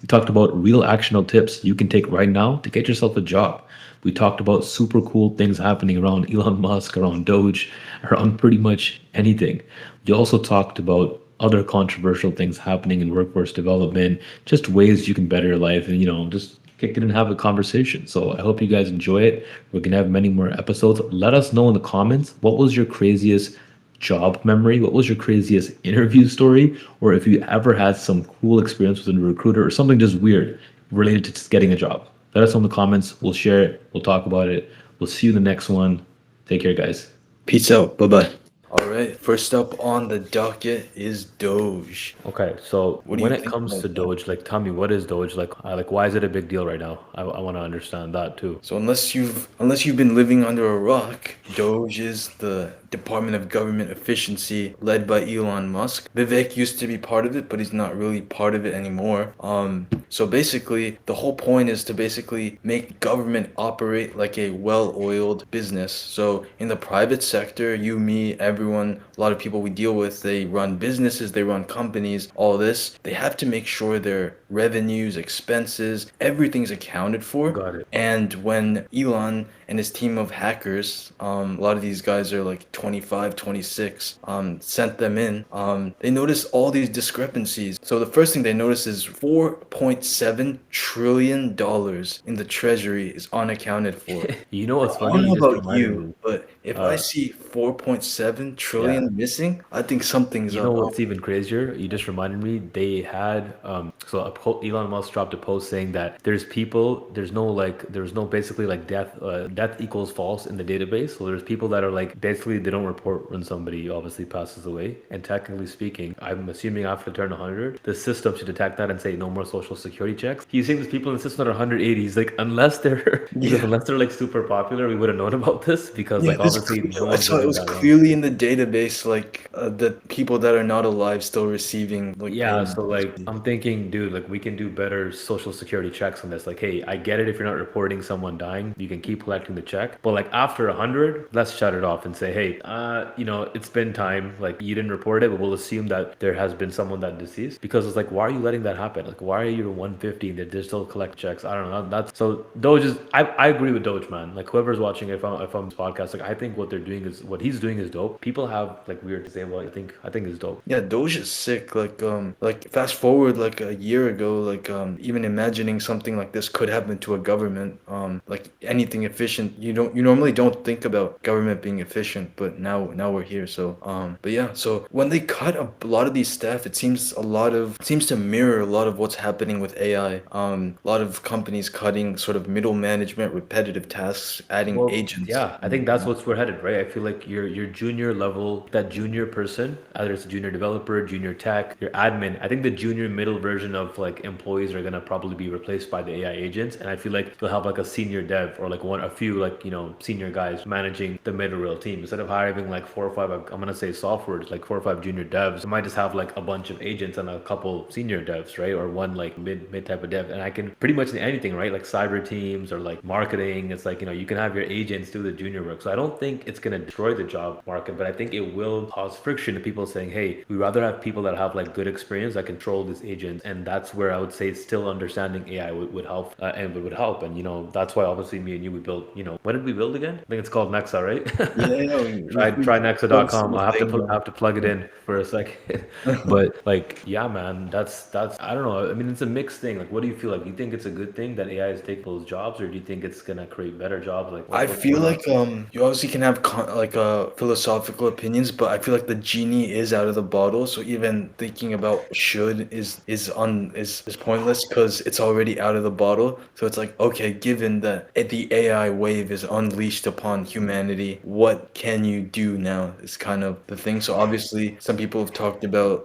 We talked about real actionable tips you can take right now to get yourself a job. We talked about super cool things happening around Elon Musk, around Doge, around pretty much anything. We also talked about other controversial things happening in workforce development, just ways you can better your life and, just kick it and have a conversation. So I hope you guys enjoy it. We're going to have many more episodes. Let us know in the comments what was your craziest job memory? What was your craziest interview story? Or if you ever had some cool experience with a recruiter or something just weird related to just getting a job. Let us know in the comments. We'll share it. We'll talk about it. We'll see you in the next one. Take care, guys. Peace out. Bye bye. All right. First up on the docket is Doge. Okay, so What do you when it think comes about to that? Doge, like, tell me what is Doge? Like, why is it a big deal right now? I want to understand that too. So unless you've been living under a rock, DOGE is the Department of Government Efficiency led by Elon Musk. Vivek used to be part of it, but he's not really part of it anymore. So basically, the whole point is to basically make government operate like a well-oiled business. So in the private sector, you, me, everyone, a lot of people we deal with, they run businesses, they run companies, all this. They have to make sure their revenues, expenses, everything's accounted for. Got it. And when Elon and his team of hackers, a lot of these guys are like 25, 26, sent them in, they noticed all these discrepancies. So the first thing they noticed is $4.7 trillion in the treasury is unaccounted for. You know what's I funny? don't You know just about reminded you, me. but if I Uh, see 4.7 yeah. trillion missing, I think something's You know up. what's even crazier? You just reminded me. They had Elon Musk dropped a post saying that there's no basically like death equals false in the database. So there's people that are like basically they don't report when somebody obviously passes away. And technically speaking, I'm assuming after turn 100, the system should detect that and say no more social security checks. He's saying there's people in the system that are 180. He's like Yeah. unless they're like super popular, we would have known about this because Yeah, like obviously no I one's saw it living was that long. clearly in the database, like the people that are not alive still receiving like Yeah, so payments. like I'm thinking, dude, like we can do better social security checks on this. Like, hey, I get it if you're not reporting someone dying, you can keep collecting the check. But like after 100, let's shut it off and say, hey, it's been time. Like you didn't report it, but we'll assume that there has been someone that deceased. Because it's like, why are you letting that happen? Like, why are you 150 and they're still collect checks? I don't know. That's so Doge is. I agree with Doge, man. Like whoever's watching, if I'm this podcast, like I think what he's doing is dope. People have like weird to say, well, I think is dope. Yeah, Doge is sick. Like fast forward like a year ago, like even imagining something like this could happen to a government, like anything efficient, you normally don't think about government being efficient, but now we're here. So but yeah, so when they cut a lot of these staff, it seems to mirror a lot of what's happening with AI. A lot of companies cutting sort of middle management, repetitive tasks, adding Well, agents. yeah, I think that's what's we're headed, right? I feel like your junior level, that junior person, either it's a junior developer, junior tech, your admin. I think the junior middle version of like employees are gonna probably be replaced by the AI agents, and I feel like you'll have like a senior dev or like a few like senior guys managing the middle real team instead of hiring like four or five. I'm gonna say software, like four or five junior devs. I might just have like a bunch of agents and a couple senior devs, right? Or one like mid type of dev, and I can pretty much do anything, right? Like cyber teams or like marketing. It's like you can have your agents do the junior work. So I don't think it's gonna destroy the job market, but I think it will cause friction to people saying, hey, we rather have people that have like good experience that control these agents, and that's where I would say still understanding AI would help and would help. And that's why obviously me and you we built. What did we build again? I think it's called Nexa, right? Yeah, yeah, Try Nexa.com. similar I'll have to thing. I have to plug it in for a second. But like, yeah, man, that's I don't know. I mean, it's a mixed thing. Like, what do you feel like? Do you think it's a good thing that AI is taking those jobs, or do you think it's gonna create better jobs? Like, I what's feel going on? like you obviously can have philosophical opinions, but I feel like the genie is out of the bottle. So even thinking about should is pointless because it's already out of the bottle. So it's like, okay, given that the AI wave is unleashed upon humanity, what can you do now? Is kind of the thing. So obviously, some people have talked about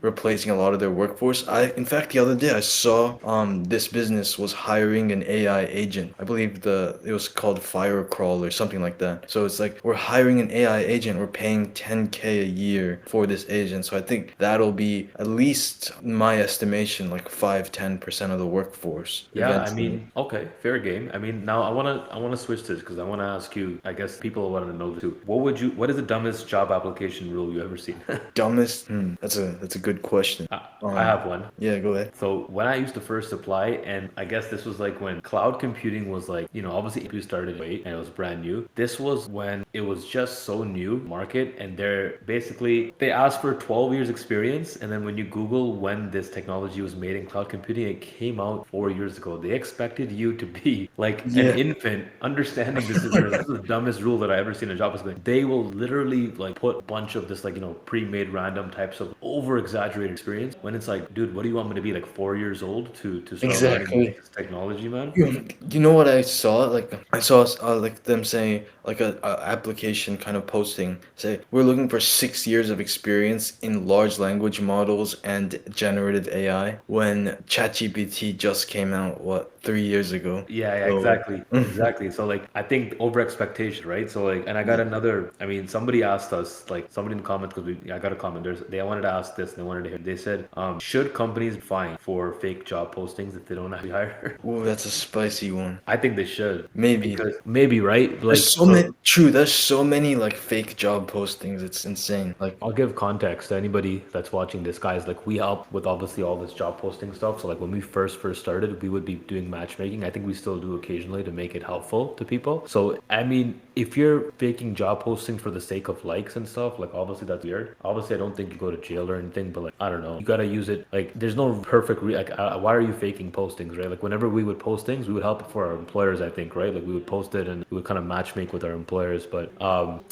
replacing a lot of their workforce. In fact, the other day I saw this business was hiring an AI agent. I believe it was called Firecrawl or something like that. So So it's like we're hiring an AI agent, we're paying 10K a year for this agent. So I think that'll be at least in my estimation like 5-10% of the workforce Yeah, I eventually. mean, okay, fair game. I mean, now I wanna switch this because I wanna ask you. I guess people want to know this too. What is the dumbest job application rule you ever seen? Dumbest? That's a good question. I have one. Yeah, go ahead. So when I used to first apply, and I guess this was like when cloud computing was like, obviously APU started late and it was brand new. This was when it was just so new market, and they asked for 12 years experience, and then when you Google when this technology was made in cloud computing, it came out 4 years ago. They expected you to be like an Yeah. infant understanding this difference. This is the dumbest rule that I ever seen in a job. They will literally like put a bunch of this like pre-made random types of over exaggerated experience when it's like, dude, what do you want me to be like 4 years old to start learning Exactly. this technology, man? You know what I saw? Like I saw like them saying like a application kind of posting say we're looking for 6 years of experience in large language models and generative AI when ChatGPT just came out what 3 years ago. Yeah, So exactly. Exactly. So like I think over expectation, right? So like, and I got another, I mean, somebody asked us, like somebody in the comments, because I got a comment, they wanted to ask this, they wanted to hear, they said, should companies fine for fake job postings if they don't actually hire? ooh, that's a spicy one. I think they should. Maybe. Because maybe, right? There's Like, so many so true, there's so many like fake job postings. It's insane. Like I'll give context to anybody that's watching this, guys. Like we help with obviously all this job posting stuff. So like when we first started, we would be doing matchmaking. I think we still do occasionally to make it helpful to people. So I mean, if you're faking job posting for the sake of likes and stuff, like obviously that's weird. Obviously, I don't think you go to jail or anything, but like I don't know, you gotta use it. Like there's no perfect why are you faking postings, right? Like whenever we would post things, we would help for our employers. I think, right? Like we would post it and we would kind of matchmake with our employers. But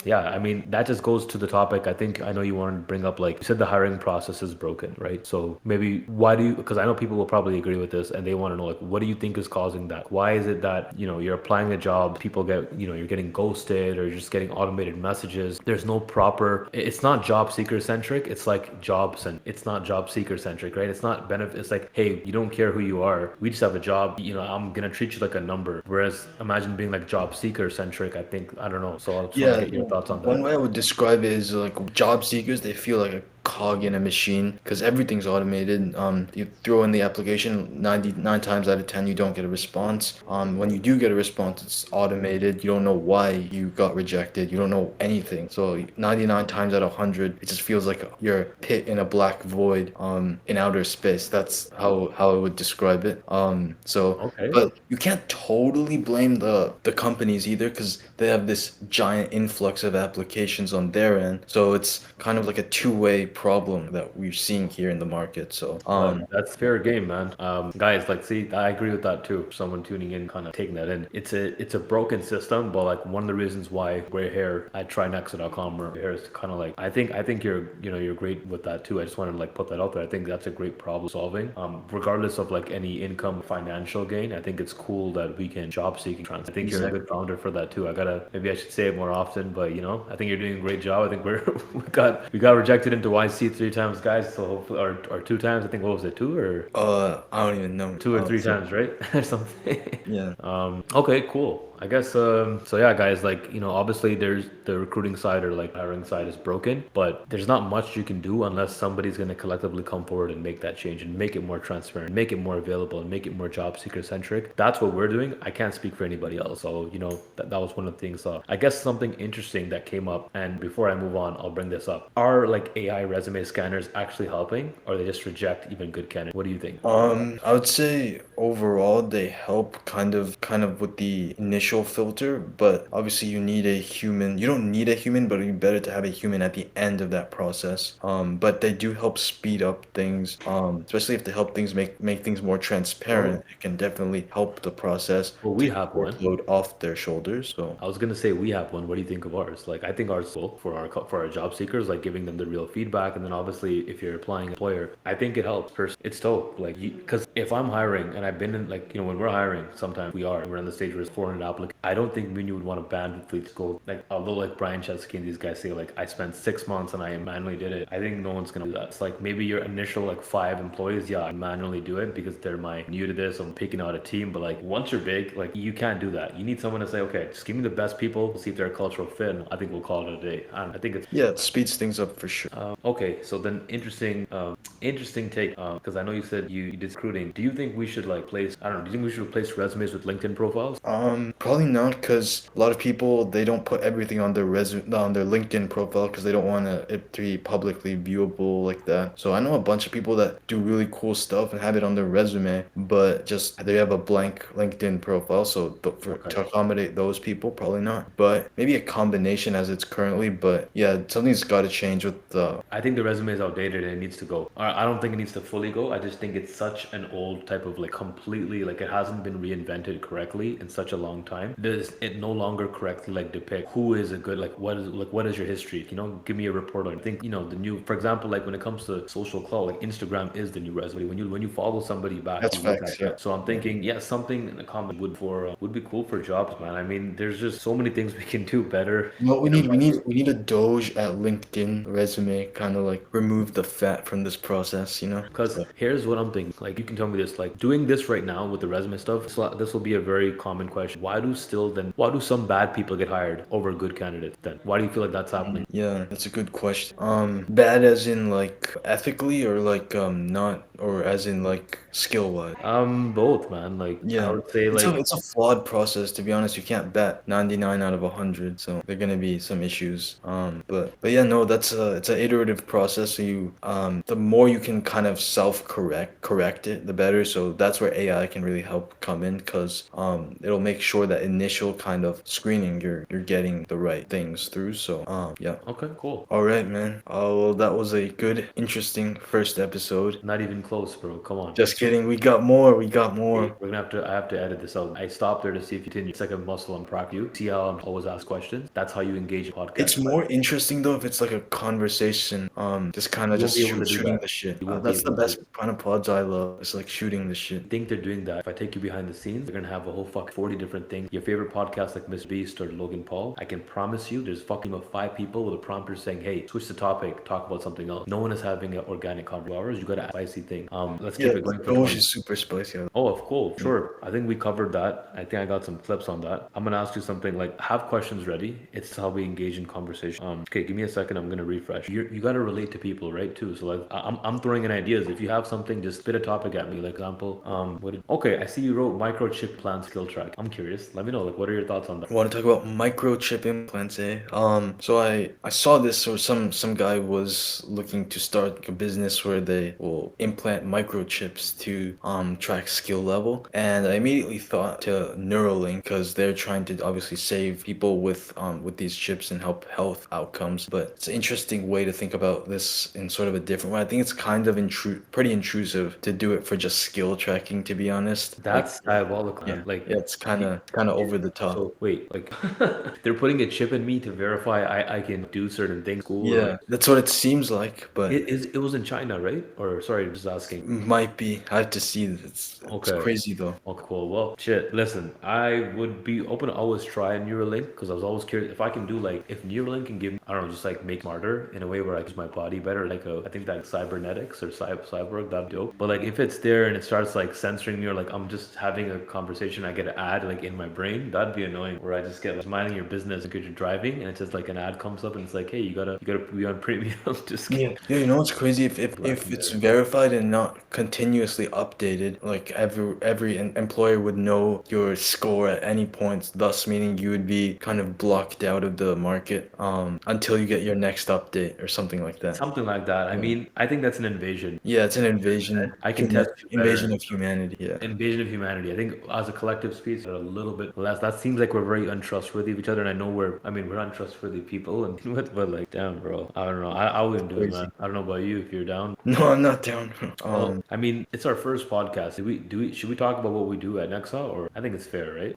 yeah, I mean that just goes to the topic. I know you wanted to bring up, like you said, the hiring process is broken, right? So maybe why do you? Because I know people will probably agree with this, and they want to know like what do you think is causing that? Why is it that you're applying a job, people get you're getting ghosted or you're just getting automated messages? There's no proper. It's not job seeker centric. It's like jobs, and it's not job seeker centric, right? It's not benefit. It's like, hey, you don't care who you are. We just have a job. I'm gonna treat you like a number. Whereas imagine being like job seeker centric. I don't know. So I just want to yeah, get your thoughts on one that. way I would describe it is like job seekers, they feel like a cog in a machine because everything's automated. You throw in the application, 99 times out of 10, you don't get a response. When you do get a response, it's automated. You don't know why you got rejected. You don't know anything. So 99 times out of 100, it just feels like you're a pit in a black void, in outer space. That's how I would describe it. Okay. But you can't totally blame the companies either because they have this giant influx of applications on their end. So it's kind of like a two-way problem that we're seeing here in the market. So That's fair game, man. Guys, like, see, I agree with that too. Someone tuning in, kind of taking that in. It's a broken system, but like one of the reasons why gray hair at trynexa.com or hair is kind of like I think you're great with that too. I just wanted to like put that out there. I think that's a great problem solving. Regardless of like any income, financial gain, I think it's cool that we can job seeking trans. I think you're a exactly. good founder for that too. Maybe I should say it more often, but I think you're doing a great job. I think we got rejected into YC 3 times, guys. So hopefully, or 2 times. I think what was it, two or I don't even know. 2 or 3 times, right? Or something. Yeah. Okay, cool. I guess so yeah, guys, like, obviously there's the recruiting side or like hiring side is broken, but there's not much you can do unless somebody's going to collectively come forward and make that change and make it more transparent, make it more available and make it more job seeker centric. That's what we're doing. I can't speak for anybody else. So, that was one of the things. I guess something interesting that came up, and before I move on, I'll bring this up. Are like AI resume scanners actually helping, or they just reject even good candidates? What do you think? I would say overall they help kind of with the initial filter, but obviously you need a human. You don't need a human, but it'd be better to have a human at the end of that process. But they do help speed up things. Especially if they help things make things more transparent. Oh, It can definitely help the process, well, we take have the one. workload off their shoulders. So I was gonna say we have one. What do you think of ours? Like, I think ours is cool for our job seekers, like giving them the real feedback, and then obviously if you're applying employer, I think it helps. It's dope. Like, because if I'm hiring and been in like when we're hiring, sometimes we're in the stage where it's 400 applicants. I don't think me and you would want to bandwidth to go like although like Brian Chesky and these guys say like I spent 6 months and I manually did it. I think no one's gonna do that. It's like maybe your initial like 5 employees, yeah, I manually do it because they're my new to this. I'm picking out a team, but like once you're big, like you can't do that. You need someone to say, okay, just give me the best people, see if they're a cultural fit. And I think we'll call it a day. I think it's Yeah, it speeds things up for sure. okay. So then interesting take. Because I know you said you did recruiting. Do you think we should like place? I don't know. Do you think we should replace resumes with LinkedIn profiles? Probably not, because a lot of people they don't put everything on their resume on their LinkedIn profile because they don't want it to be publicly viewable like that. So I know a bunch of people that do really cool stuff and have it on their resume, but just they have a blank LinkedIn profile. So Okay. to accommodate those people, probably not. But maybe a combination as it's currently. But yeah, something's got to change with the. I think the resume is outdated and it needs to go. I don't think it needs to fully go. I just think it's such an old type of like completely like it hasn't been reinvented correctly in such a long time. Does it no longer correctly like depict who is a good like what is your history? Give me a report on. I think the new, for example, like when it comes to social cloud, like Instagram is the new resume. When you follow somebody back, That's you look facts. at Yeah. that. So I'm thinking, yeah, something in the comment would be cool for jobs, man. I mean, there's just so many things we can do better. You know what we need? We need a Doge at LinkedIn resume, kind of like remove the fat from this process, you know? Because So here's what I'm thinking. Like, you can tell me this. Like, doing this right now with the resume stuff, so this will be a very common question. Why do some bad people get hired over good candidates then? Why do you feel like that's happening? yeah, that's a good question. Bad as in like ethically or like not or as in like skill wise. Both, man. Like, I Yeah, would say, it's a like, it's a flawed process to be honest. You can't bet 99 out of 100, so there are gonna be some issues. But yeah, no, it's an iterative process. So the more you can kind of correct it, the better. So that's where AI can really help come in, because it'll make sure that initial kind of screening you're getting the right things through. So yeah. okay, cool. All right, man. Well, that was a good, interesting first episode. Not even close, bro. Come on. Just kidding. We got more. We got Hey, more. I have to edit this out. I stopped there to see if you continue. It's like a muscle I'm practicing you. See how I'm always ask questions? That's how you engage in It's podcast. more interesting though if it's like a conversation. Just kind of You won't just be able to do shooting that. the shit. You won't be That's the able to do best kind of pods I love. It's like shooting the shit. think they're doing that. If I take you behind the scenes, they're gonna have a whole fucking 40 different things. Your favorite podcast like Mr. Beast or Logan Paul, I can promise you there's fucking about 5 people with a prompter saying, hey, switch the topic, talk about something else. No one is having an organic conversation. You gotta ask spicy thing. Let's Yeah, keep it going for Doge 20. is super spicy. Oh, of course, sure. I think we covered that. I think I got some clips on that. I'm gonna ask you something like have questions ready. It's how we engage in conversation. Okay, give me a second. I'm gonna refresh. You gotta relate to people, right? Too. So like I'm throwing in ideas. If you have something, just spit a topic at me. Like example, okay, I see you wrote microchip plan skill track. I'm curious. Let me know. Like, what are your thoughts on that? I want to talk about microchip implants, eh? So I saw this, or some guy was looking to start like a business where they will implant microchips to track skill level, and I immediately thought to Neuralink, because they're trying to obviously save people with these chips and help health outcomes. But it's an interesting way to think about this in sort of a different way. I think it's kind of pretty intrusive to do it for just skill tracking, to be honest. Like, That's diabolical, yeah, man. Like, yeah, it's kind of over the top. so wait, like they're putting a chip in me to verify I can do certain things. Cool. Or Yeah, like that's what it seems like, but it was in China, right? Or sorry, just asking. might be. I have to see. It's Okay. crazy though. Okay, cool. Well, shit. Listen, I would be open to always try a Neuralink because I was always curious if I can do like if Neuralink can give me, I don't know, just like make smarter in a way where I use my body better. Like I think that cybernetics or cyborg, that'd dope. But like if it's there and it starts like censoring me or like I'm just having a conversation, I get an ad like in my brain, that'd be annoying. Where I just get like minding your business because you're driving and it's just like an ad comes up and it's like, hey, you gotta be on premium. Just Yeah, yeah. You know what's crazy? If it's verified and not continuously updated, like every employer would know your score at any point, thus meaning you would be kind of blocked out of the market until you get your next update or something like that. something like that. I Yeah, mean, I think that's an invasion. yeah, it's an invasion, I can test you invasion better. of humanity. Yeah. Invasion of humanity. I think as a collective species, are a little bit less. That seems like we're very untrustworthy of each other, and I know we're untrustworthy people, and but like, damn, bro, I don't know. I wouldn't do it, Crazy. man. I don't know about you if you're down. No, I'm not down. Well, Um, I mean, it's our first podcast. Should we talk about what we do at Nexa, or I think it's fair, right?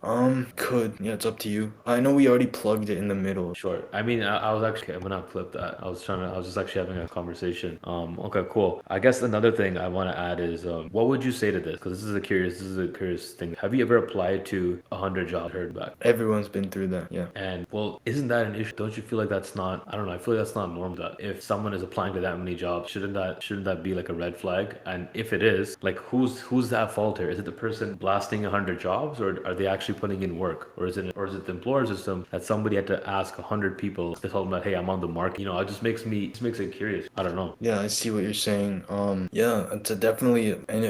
could. Yeah, it's up to you. I know we already plugged it in the middle. Sure. I mean, I was actually, I'm gonna flip that. I was just actually having a conversation. Okay, cool. I guess another thing I want to add is, what would you say to this? Because this is a curious thing. Have you ever applied to 100 jobs, heard back? Everyone's been through that. Yeah. And well, isn't that an issue? Don't you feel like that's not, I don't know, I feel like that's not normal that if someone is applying to that many jobs, shouldn't that be like a red flag? And if it is, like who's at fault here? Is it the person blasting 100 jobs, or are they actually putting in work? Or is it the employer system that somebody had to ask 100 people to tell them that, hey, I'm on the market? It just makes it curious. I don't know. Yeah, I see what you're saying. Yeah, it's a definitely an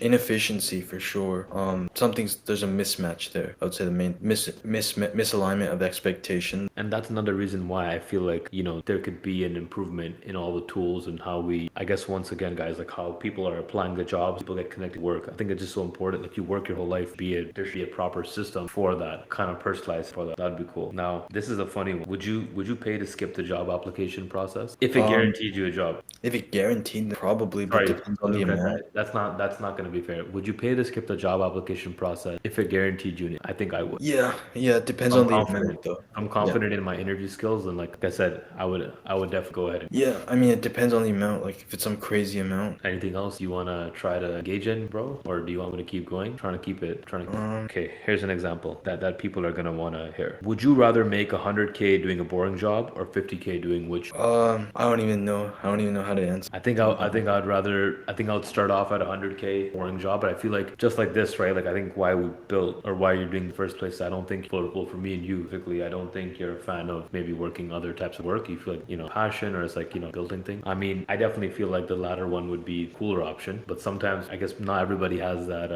inefficiency for sure. There's a mismatch there. I would say the main misalignment of expectations. And that's another reason why I feel like, there could be an improvement in all the tools and how I guess, once again, guys, like how people are applying the jobs, people get connected to work. I think it's just so important. Like you work your whole life, there should be a proper system for that, kind of personalized for that. That'd be cool. Now, this is a funny one. Would you pay to skip the job application process if it Um, guaranteed you a job? if it guaranteed, probably, but Sorry, depends on let me the correct amount. that. That's not going to be fair. Would you pay to skip the job application process if it guaranteed you? I think I would. Yeah, yeah, it depends I'm on the confident. amount though. I'm Yeah. confident in my interview skills, and like I said, I would definitely go ahead. Yeah, I mean, it depends on the amount. Like, if it's some crazy amount. Anything else you want to try to engage in, bro? Or do you want me to keep going? Trying to. Okay, here's an example that people are gonna want to hear. Would you rather make 100K doing a boring job or 50K doing which? I don't even know. I don't even know how to answer. I think I would start off at 100K boring job, but I feel like just like this, right? Like I think why we built or why you're doing the first place. I don't think well for me and you particularly. I don't think you're a fan of maybe working other types of work. You feel like passion or it's like building things. I mean, I definitely feel like the latter one would be a cooler option, but sometimes I guess not everybody has that.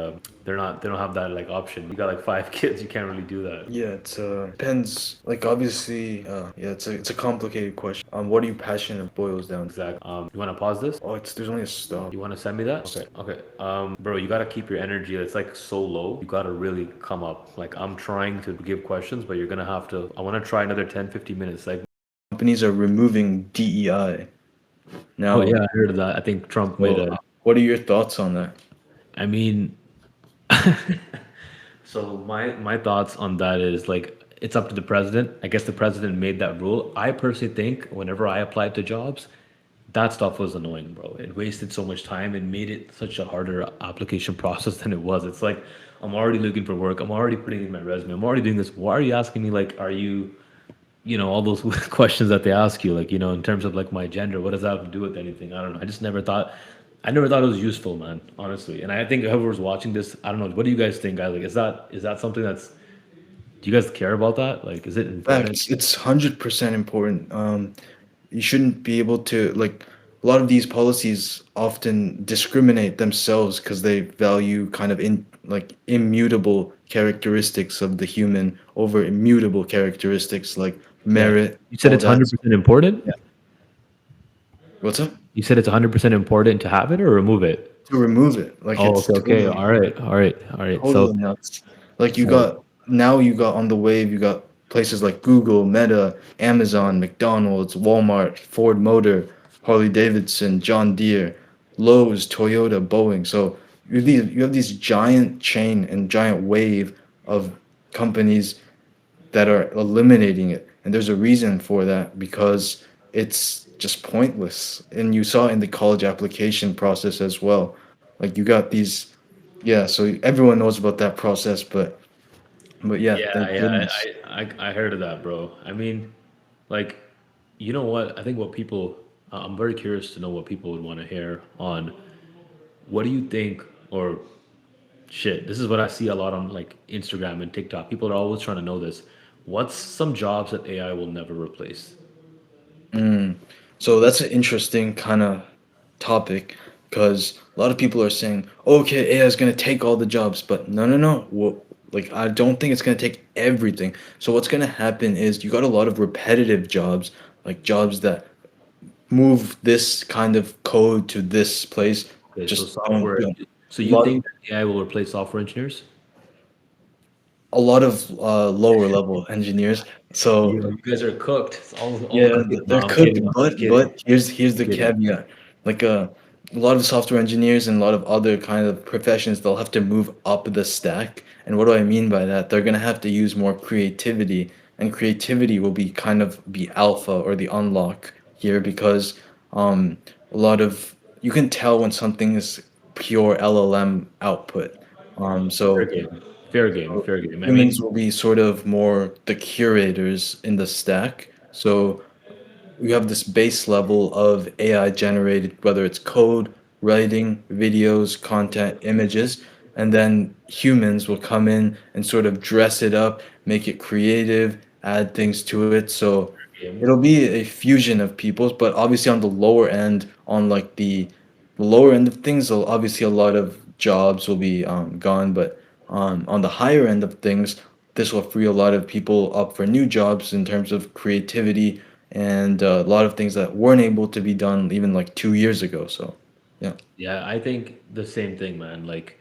They don't have that like option. You got like 5 kids, you can't really do that. Yeah, it's depends. Like, obviously, yeah, it's a complicated question. What are you passionate boils down to? Exactly. You want to pause this? Oh, there's only a stop. You want to send me that? Okay. Okay. Bro, you gotta keep your energy. It's like so low. You gotta really come up. Like I'm trying to give questions, but you're gonna have to. I want to try another 10-15 minutes. Like, Companies are removing DEI oh now. yeah, I heard of that. I think Trump made So, a. what are your thoughts on that? I mean, so my thoughts on that is like it's up to the president. I guess the president made that rule. I personally think whenever I applied to jobs, that stuff was annoying, bro. It wasted so much time and made it such a harder application process than it was. It's like I'm already looking for work. I'm already putting in my resume. I'm already doing this. Why are you asking me like, are you, all those questions that they ask you, like, in terms of like my gender, what does that have to do with anything? I don't know. I never thought it was useful, man, honestly. And I think whoever's watching this, I don't know. What do you guys think, guys? Like, is that something do you guys care about that? Like, is it important? Facts. It's 100% important. You shouldn't be able to, like, a lot of these policies often discriminate themselves because they value kind of immutable characteristics of the human over immutable characteristics like Yeah. merit, You said all it's that. 100% important? Yeah. What's up? You said it's 100% important to have it or remove it? To remove it. Like, Oh, it's okay, okay. totally All right, all right, all right. totally nuts. Like, So you got on the wave, you got places like Google, Meta, Amazon, McDonald's, Walmart, Ford Motor, Harley Davidson, John Deere, Lowe's, Toyota, Boeing. So you have these giant chain and giant wave of companies that are eliminating it. And there's a reason for that because it's just pointless. And you saw in the college application process as well. Like, you got these, yeah, so everyone knows about that process, but yeah, yeah, thank yeah, goodness. I heard of that, bro. I mean, like, you know what? I think what people, I'm very curious to know what people would want to hear on what do you think, or shit, this is what I see a lot on like Instagram and TikTok. People are always trying to know this. What's some jobs that AI will never replace? So that's an interesting kind of topic because a lot of people are saying, okay, AI is going to take all the jobs, but no, no, no. Well, like, I don't think it's going to take everything. So what's going to happen is you got a lot of repetitive jobs, like jobs that move this kind of code to this place, Okay, so just don't software. do So a you lot, think that AI will replace software engineers? a lot of lower level engineers. So You guys are cooked. It's all yeah, gonna be. No, they're I'm cooked, kidding. I'm just but kidding. here's I'm the kidding. caveat. Like a lot of software engineers and a lot of other kind of professions, they'll have to move up the stack. And what do I mean by that? They're gonna have to use more creativity, and creativity will be kind of be alpha or the unlock here because um, a lot of you can tell when something is pure LLM output. Um, Fair so game. Fair game. Fair game. I humans mean, will be sort of more the curators in the stack. So we have this base level of AI generated, whether it's code, writing, videos, content, images, and then humans will come in and sort of dress it up, make it creative, add things to it. So game. it'll be a fusion of peoples, but obviously on the lower end, on like the lower end of things, obviously a lot of jobs will be gone, but on the higher end of things, this will free a lot of people up for new jobs in terms of creativity and a lot of things that weren't able to be done even like 2 years ago. So, yeah. Yeah, I think the same thing, man. Like,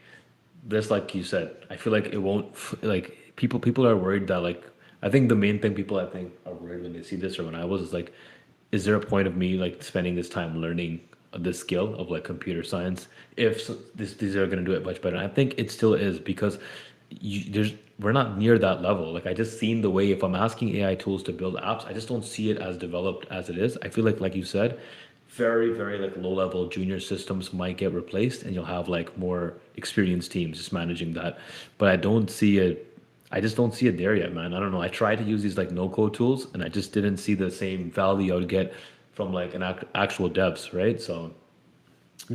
just like you said, I feel like it won't like people are worried that like I think the main thing people I think are worried when they see this or when I was is like, is there a point of me like spending this time learning this skill of like computer science if these are going to do it much better? And I think it still is because there's we're not near that level. Like I just seen the way if I'm asking AI tools to build apps, I just don't see it as developed as it is. I feel like you said, very like low level junior systems might get replaced and you'll have like more experienced teams just managing that, but I don't see it. I just don't see it there yet, man. I don't know. I tried to use these like no code tools and I just didn't see the same value I would get from like an actual devs, right? So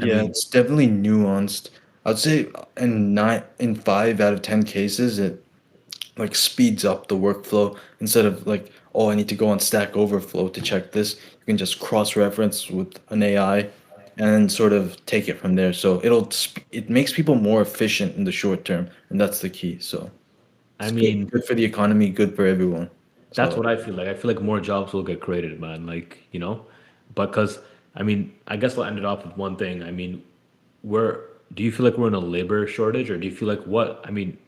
I Yeah, mean, it's definitely nuanced. I'd say in 5 out of 10 cases, it like speeds up the workflow instead of like, oh, I need to go on Stack Overflow to check this. You can just cross-reference with an AI and sort of take it from there. So it makes people more efficient in the short term, and that's the key. So I it's good, mean, good for the economy, good for everyone. that's So what I feel like. I feel like more jobs will get created, man. Like, because I mean, I guess I'll end it off with one thing. I mean, we're do you feel like we're in a labor shortage or do you feel like what? I mean,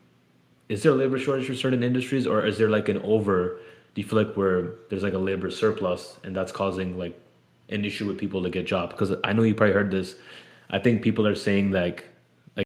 is there a labor shortage for certain industries or is there like an over do you feel like there's like a labor surplus and that's causing like an issue with people to get jobs? Because I know you probably heard this. I think people are saying like